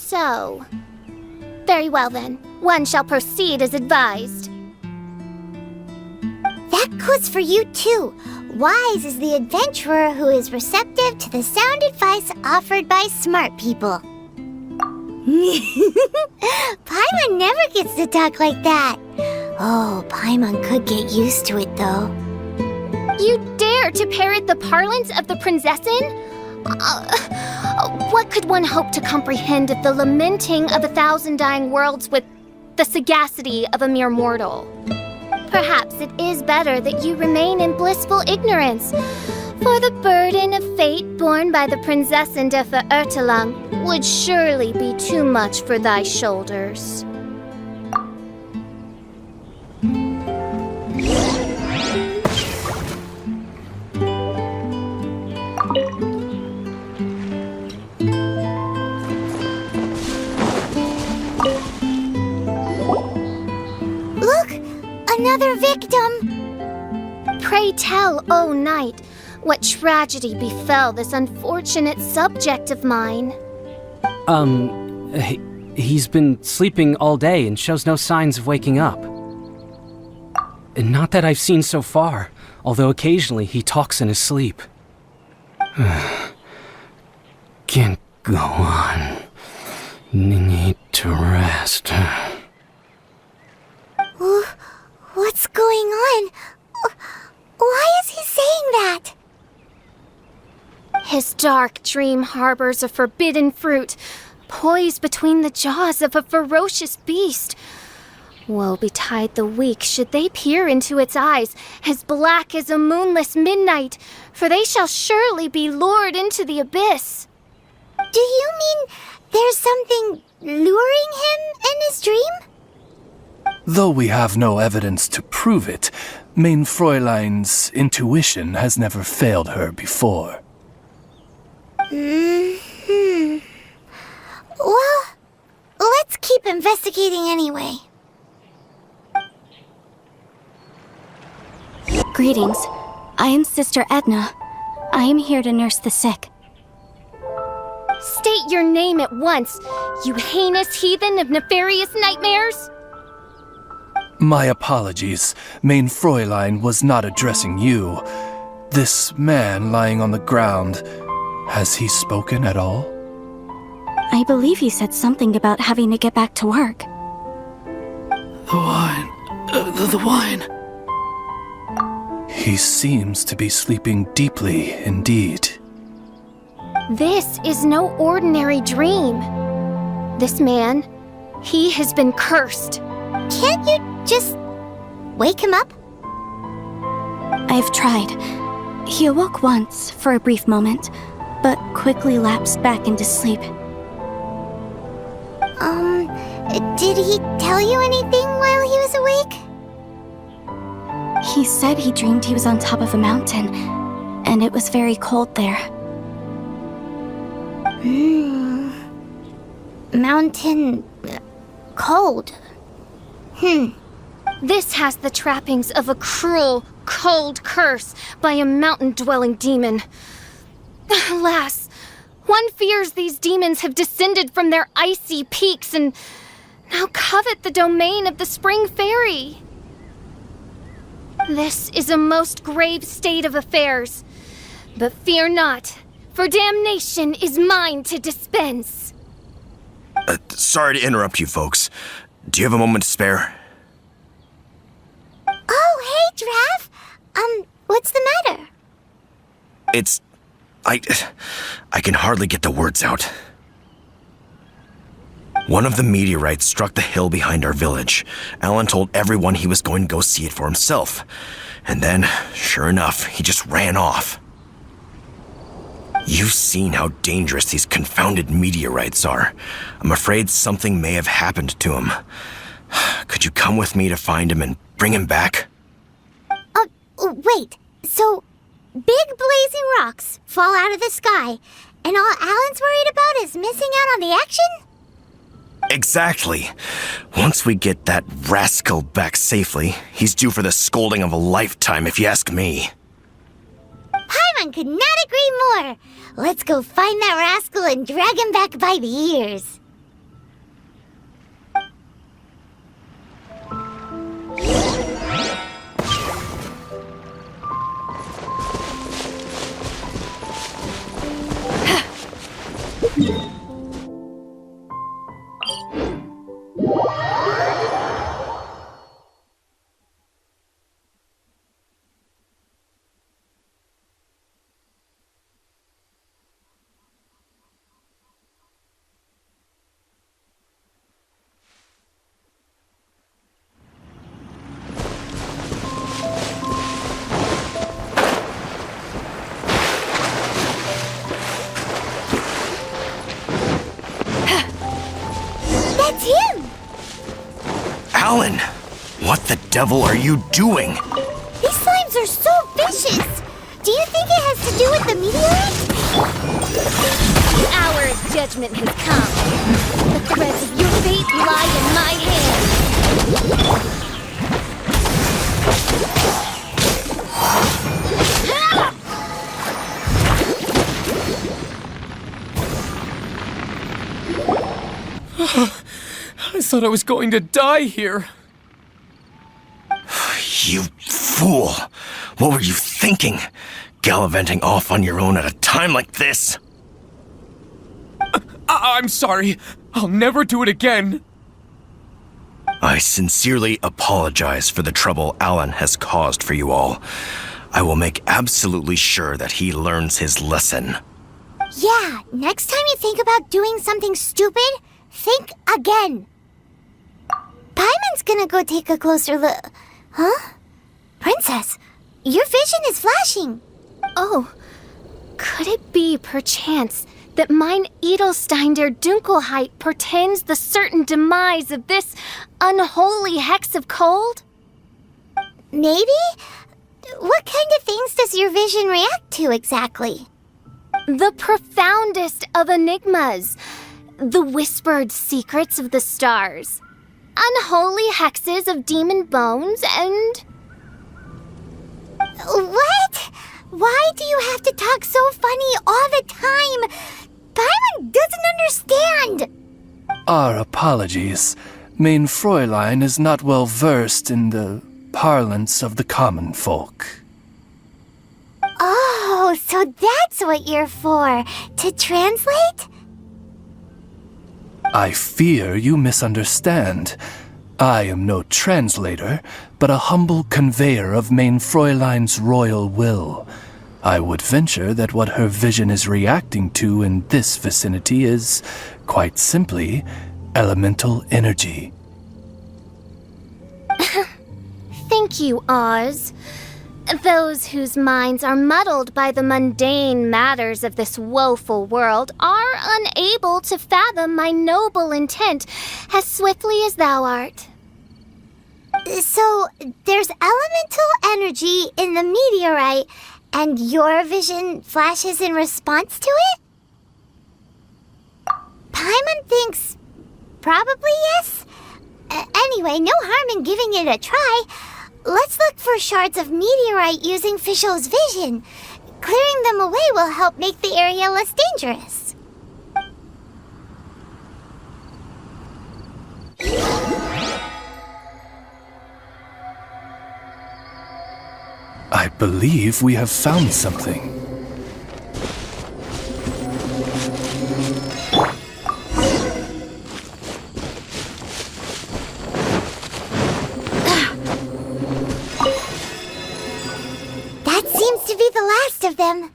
so? Very well then. One shall proceed as advised. That goes for you too. Wise is the adventurer who is receptive to the sound advice offered by smart people. Paimon never gets to talk like that. Oh, Paimon could get used to it though. You dare to parrot the parlance of the Prinzessin? What could one hope to comprehend of the lamenting of 1,000 dying worlds with the sagacity of a mere mortal? Perhaps it is better that you remain in blissful ignorance, for the burden of fate borne by the Prinzessin de Verurteilung would surely be too much for thy shoulders. Another victim! Pray tell, O knight, what tragedy befell this unfortunate subject of mine? He's been sleeping all day and shows no signs of waking up. Not that I've seen so far, although occasionally he talks in his sleep. Can't go on. Need to rest. What's going on? Why is he saying that? His dark dream harbors a forbidden fruit, poised between the jaws of a ferocious beast. Woe betide the weak should they peer into its eyes, as black as a moonless midnight, for they shall surely be lured into the abyss. Do you mean there's something luring him in his dream? Though we have no evidence to prove it, Mein Fräulein's intuition has never failed her before. Well, let's keep investigating anyway. Greetings. I am Sister Edna. I am here to nurse the sick. State your name at once, you heinous heathen of nefarious nightmares! My apologies. Mein Fräulein was not addressing you. This man lying on the ground, has he spoken at all? I believe he said something about having to get back to work. The wine. The wine. He seems to be sleeping deeply indeed. This is no ordinary dream. This man, he has been cursed. Can't you just wake him up? I've tried. He awoke once for a brief moment, but quickly lapsed back into sleep. Did he tell you anything while he was awake? He said he dreamed he was on top of a mountain, and it was very cold there. Mountain... cold. This has the trappings of a cruel, cold curse by a mountain-dwelling demon. Alas, one fears these demons have descended from their icy peaks and now covet the domain of the Spring Fairy. This is a most grave state of affairs. But fear not, for damnation is mine to dispense. Sorry to interrupt you folks. Do you have a moment to spare? Oh, hey, Drav! What's the matter? I can hardly get the words out. One of the meteorites struck the hill behind our village. Alan told everyone he was going to go see it for himself. And then, sure enough, he just ran off. You've seen how dangerous these confounded meteorites are. I'm afraid something may have happened to him. Could you come with me to find him and bring him back? Wait, so big blazing rocks fall out of the sky, and all Alan's worried about is missing out on the action? Exactly. Once we get that rascal back safely, he's due for the scolding of a lifetime, if you ask me. Paimon could not agree more. Let's go find that rascal and drag him back by the ears. Alan, what the devil are you doing? These slimes are so vicious! Do you think it has to do with the meteorite? The hour of judgment has come. The threads of your fate lie in my hands. I thought I was going to die here. You fool! What were you thinking? Gallivanting off on your own at a time like this? I'm sorry. I'll never do it again. I sincerely apologize for the trouble Alan has caused for you all. I will make absolutely sure that he learns his lesson. Yeah, next time you think about doing something stupid, think again. Paimon's gonna go take a closer look. Huh? Princess, your vision is flashing. Oh, could it be, perchance, that mine Edelstein der Dunkelheit portends the certain demise of this unholy hex of cold? Maybe? What kind of things does your vision react to exactly? The profoundest of enigmas. The whispered secrets of the stars. Unholy hexes of demon bones and... What? Why do you have to talk so funny all the time? Paimon doesn't understand! Our apologies. Mein Fräulein is not well versed in the parlance of the common folk. Oh, so that's what you're for. To translate? I fear you misunderstand. I am no translator, but a humble conveyor of Mein Fräulein's royal will. I would venture that what her vision is reacting to in this vicinity is, quite simply, elemental energy. Thank you, Oz. Those whose minds are muddled by the mundane matters of this woeful world are unable to fathom my noble intent as swiftly as thou art. So, there's elemental energy in the meteorite, and your vision flashes in response to it? Paimon thinks probably yes. Anyway, no harm in giving it a try. Let's look for shards of meteorite using Fischl's vision. Clearing them away will help make the area less dangerous. I believe we have found something. That seems to be the last of them.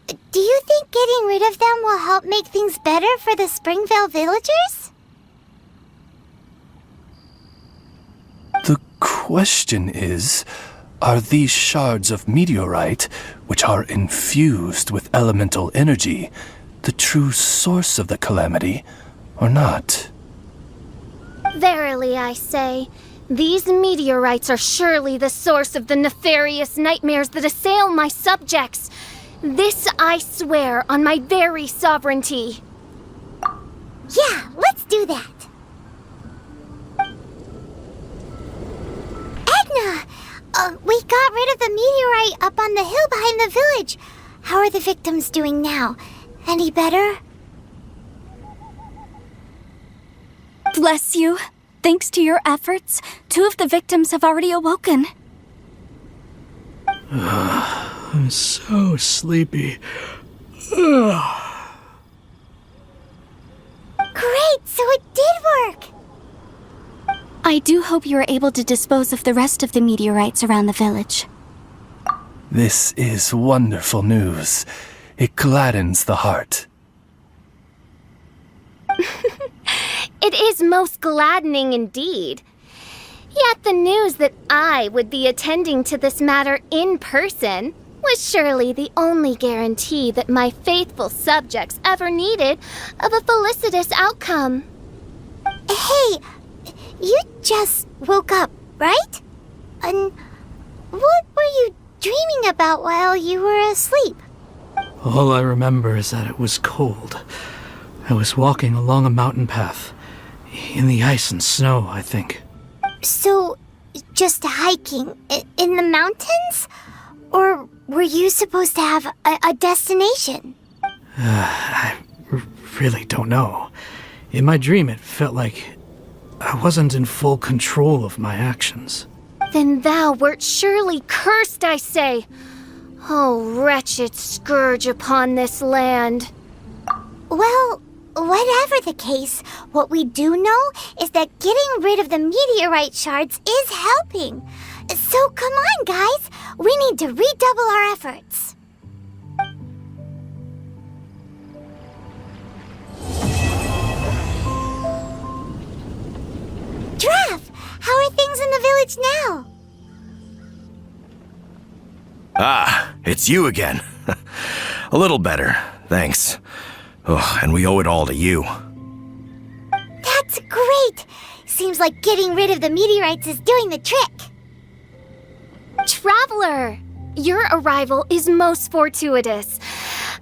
Do you think getting rid of them will help make things better for the Springvale villagers? The question is, are these shards of meteorite, which are infused with elemental energy, the true source of the calamity, or not? Verily, I say, these meteorites are surely the source of the nefarious nightmares that assail my subjects. This I swear on my very sovereignty. Yeah, let's do that. Edna! We got rid of the meteorite up on the hill behind the village. How are the victims doing now? Any better? Bless you. Thanks to your efforts, 2 of the victims have already awoken. I'm so sleepy. Great, so it did work! I do hope you are able to dispose of the rest of the meteorites around the village. This is wonderful news. It gladdens the heart. It is most gladdening indeed. Yet the news that I would be attending to this matter in person was surely the only guarantee that my faithful subjects ever needed of a felicitous outcome. Hey, you just woke up, right? And what were you dreaming about while you were asleep? All I remember is that it was cold. I was walking along a mountain path. In the ice and snow, I think. So, just hiking in the mountains? Or were you supposed to have a destination? I really don't know. In my dream, it felt like I wasn't in full control of my actions. Then thou wert surely cursed, I say. Oh, wretched scourge upon this land. Well, whatever the case, what we do know is that getting rid of the meteorite shards is helping. So come on, guys. We need to redouble our efforts. Draff, how are things in the village now? Ah, it's you again. A little better, thanks. Oh, and we owe it all to you. That's great! Seems like getting rid of the meteorites is doing the trick. Traveler! Your arrival is most fortuitous.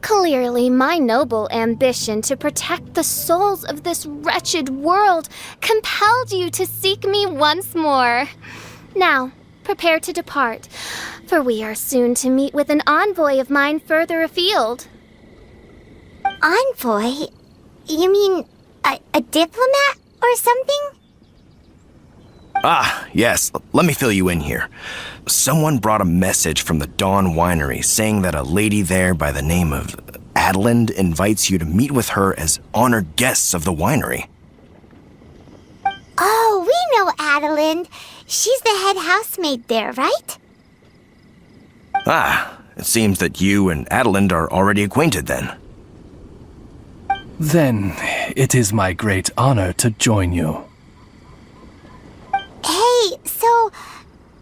Clearly, my noble ambition to protect the souls of this wretched world compelled you to seek me once more. Now, prepare to depart, for we are soon to meet with an envoy of mine further afield. Envoy? You mean a diplomat or something? Ah, yes, let me fill you in here. Someone brought a message from the Dawn Winery saying that a lady there by the name of Adelind invites you to meet with her as honored guests of the winery. Oh, we know Adelind. She's the head housemaid there, right? Ah, it seems that you and Adelind are already acquainted then. Then it is my great honor to join you. Hey, so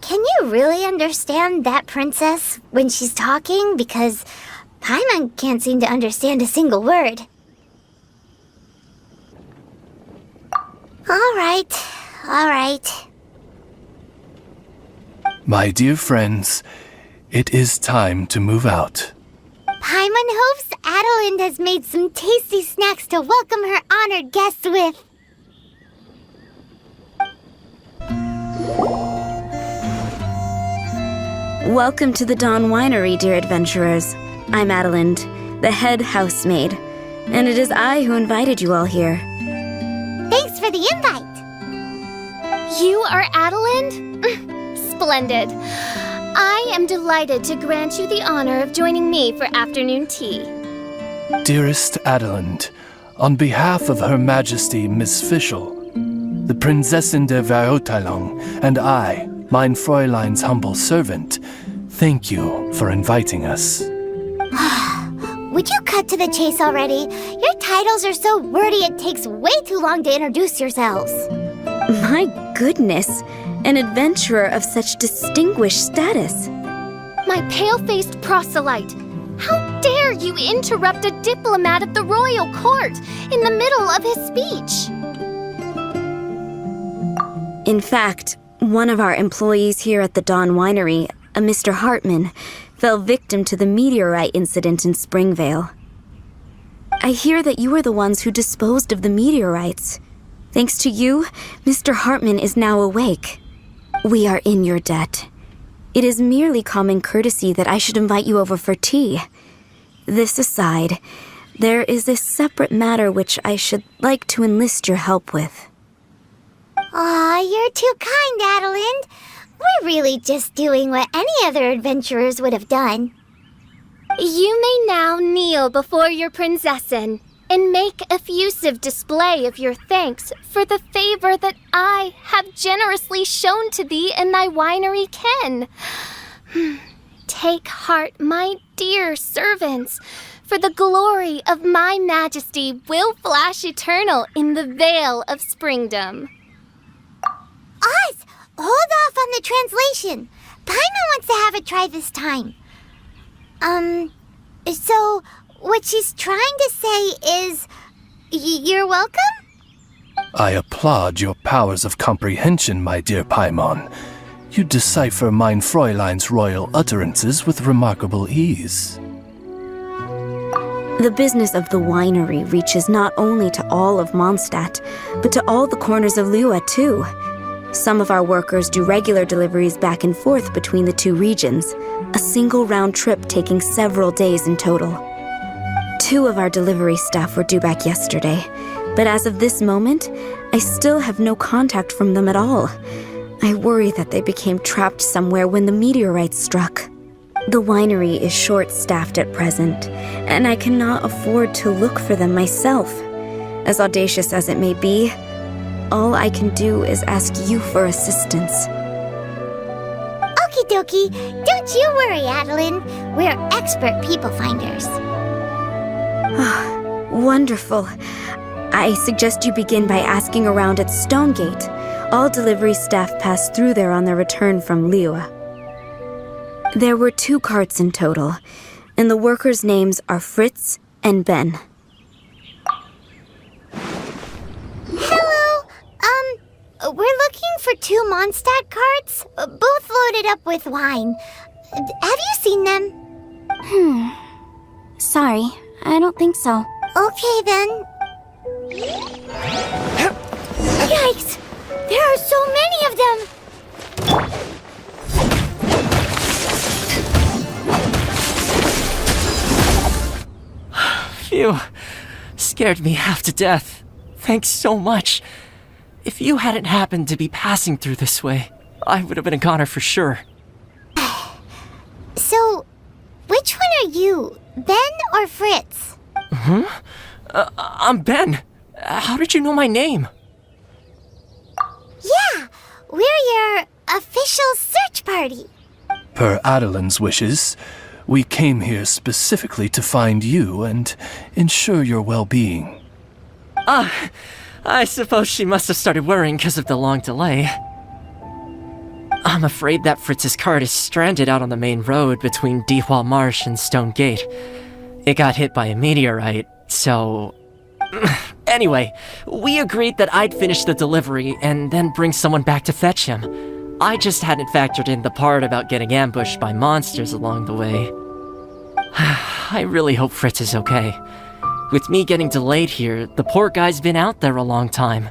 can you really understand that princess when she's talking? Because Paimon can't seem to understand a single word. All right. My dear friends, it is time to move out. Paimon hopes Adelind has made some tasty snacks to welcome her honored guests with. Welcome to the Dawn Winery, dear adventurers. I'm Adelind, the head housemaid, and it is I who invited you all here. Thanks for the invite. You are Adelind? Splendid. I am delighted to grant you the honor of joining me for afternoon tea. Dearest Adelind, on behalf of Her Majesty Miss Fischl, the Prinzessin der Verurteilung, and I, mein Fräulein's humble servant, thank you for inviting us. Would you cut to the chase already? Your titles are so wordy it takes way too long to introduce yourselves. My goodness, an adventurer of such distinguished status. My pale-faced proselyte. How dare you interrupt a diplomat of the royal court in the middle of his speech? In fact, one of our employees here at the Dawn Winery, a Mr. Hartman, fell victim to the meteorite incident in Springvale. I hear that you were the ones who disposed of the meteorites. Thanks to you, Mr. Hartman is now awake. We are in your debt. It is merely common courtesy that I should invite you over for tea. This aside, there is a separate matter which I should like to enlist your help with. Aw, you're too kind, Adelind. We're really just doing what any other adventurers would have done. You may now kneel before your Prinzessin and make effusive display of your thanks for the favor that I have generously shown to thee and thy winery ken. Take heart, my dear servants, for the glory of my majesty will flash eternal in the vale of springdom. Oz, hold off on the translation. Paimon wants to have a try this time. So what she's trying to say is, you're welcome? I applaud your powers of comprehension, my dear Paimon. You decipher mein Fräulein's royal utterances with remarkable ease. The business of the winery reaches not only to all of Mondstadt, but to all the corners of Lua, too. Some of our workers do regular deliveries back and forth between the two regions, a single round trip taking several days in total. 2 of our delivery staff were due back yesterday, but as of this moment, I still have no contact from them at all. I worry that they became trapped somewhere when the meteorite struck. The winery is short-staffed at present, and I cannot afford to look for them myself. As audacious as it may be, all I can do is ask you for assistance. Okie dokie, don't you worry, Adeline. We're expert people finders. Wonderful. I suggest you begin by asking around at Stonegate. All delivery staff pass through there on their return from Liyue. There were 2 carts in total, and the workers' names are Fritz and Ben. Hello. We're looking for 2 Mondstadt carts, both loaded up with wine. Have you seen them? Sorry, I don't think so. Okay, then. Yikes! There are so many of them! Phew. Scared me half to death. Thanks so much. If you hadn't happened to be passing through this way, I would have been a goner for sure. So, which one are you? Ben or Fritz? I'm Ben. How did you know my name? Yeah, we're your official search party. Per Adeline's wishes, we came here specifically to find you and ensure your well-being. I suppose she must have started worrying because of the long delay. I'm afraid that Fritz's cart is stranded out on the main road between Dihua Marsh and Stone Gate. It got hit by a meteorite, so... Anyway, we agreed that I'd finish the delivery and then bring someone back to fetch him. I just hadn't factored in the part about getting ambushed by monsters along the way. I really hope Fritz is okay. With me getting delayed here, the poor guy's been out there a long time.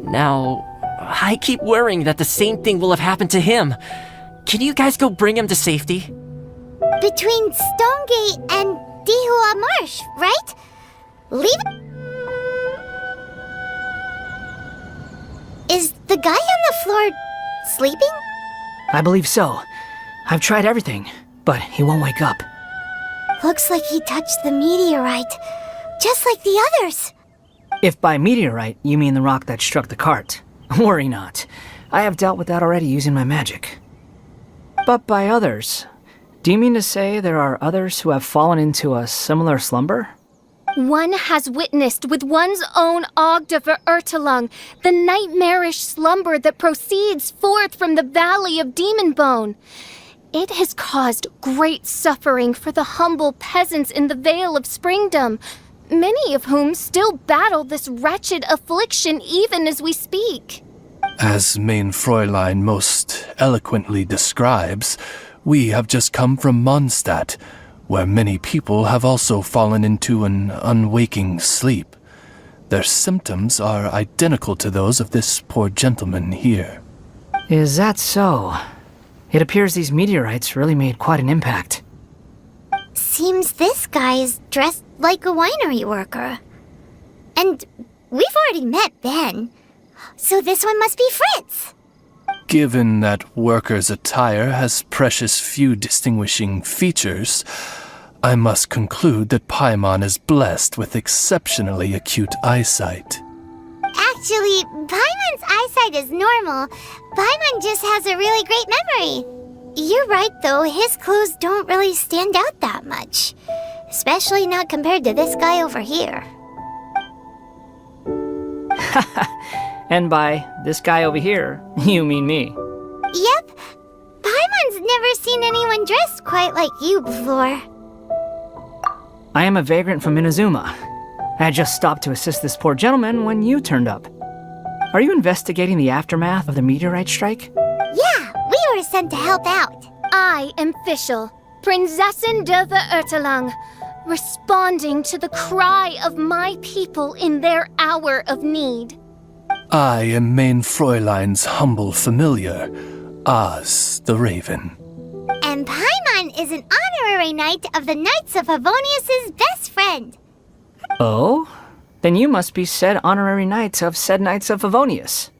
Now, I keep worrying that the same thing will have happened to him. Can you guys go bring him to safety? Between Stonegate and Dihua Marsh, right? Leave it. Is the guy on the floor sleeping? I believe so. I've tried everything, but he won't wake up. Looks like he touched the meteorite, just like the others. If by meteorite you mean the rock that struck the cart, worry not. I have dealt with that already using my magic. But by others, do you mean to say there are others who have fallen into a similar slumber? One has witnessed with one's own Ogda Verurtelung the nightmarish slumber that proceeds forth from the Valley of Demonbone. It has caused great suffering for the humble peasants in the Vale of Springdom, many of whom still battle this wretched affliction even as we speak. As mein Fräulein most eloquently describes, we have just come from Mondstadt, where many people have also fallen into an unwaking sleep. Their symptoms are identical to those of this poor gentleman here. Is that so? It appears these meteorites really made quite an impact. Seems this guy is dressed like a winery worker. And we've already met Ben, so this one must be Fritz. Given that worker's attire has precious few distinguishing features, I must conclude that Paimon is blessed with exceptionally acute eyesight. Actually, Paimon's eyesight is normal. Paimon just has a really great memory. You're right, though. His clothes don't really stand out that much. Especially not compared to this guy over here. And by this guy over here, you mean me. Yep. Paimon's never seen anyone dressed quite like you before. I am a vagrant from Inazuma. I had just stopped to assist this poor gentleman when you turned up. Are you investigating the aftermath of the meteorite strike? Yeah, we were sent to help out. I am Fischl, Prinzessin der Verurteilung, responding to the cry of my people in their hour of need. I am Main Fräulein's humble familiar, Oz the Raven. And Paimon is an honorary knight of the Knights of Favonius' best friend. Oh? Then you must be said honorary knights of said Knights of Favonius.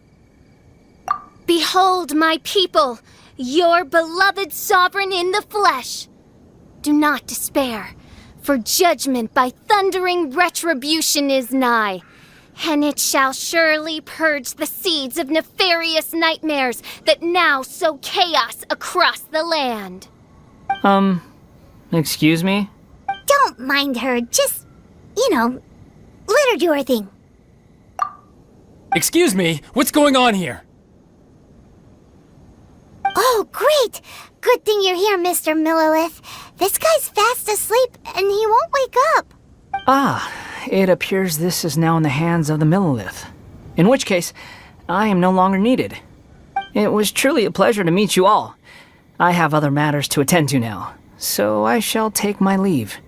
Behold my people, your beloved sovereign in the flesh. Do not despair, for judgment by thundering retribution is nigh, and it shall surely purge the seeds of nefarious nightmares that now sow chaos across the land. Excuse me? Don't mind her, just, let her do her thing. Excuse me, what's going on here? Oh, great! Good thing you're here, Mr. Millilith. This guy's fast asleep, and he won't wake up. Ah, it appears this is now in the hands of the Millilith. In which case, I am no longer needed. It was truly a pleasure to meet you all. I have other matters to attend to now, so I shall take my leave.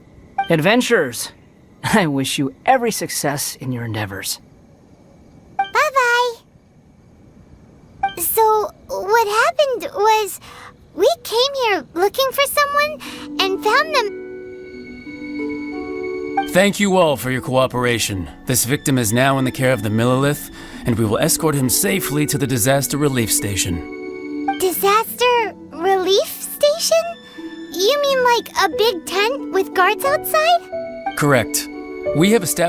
Adventurers, I wish you every success in your endeavors. Bye-bye. So, what happened was, we came here looking for someone and found them. Thank you all for your cooperation. This victim is now in the care of the Millilith, and we will escort him safely to the disaster relief station. Disaster relief station? You mean like a big tent with guards outside? Correct. We have established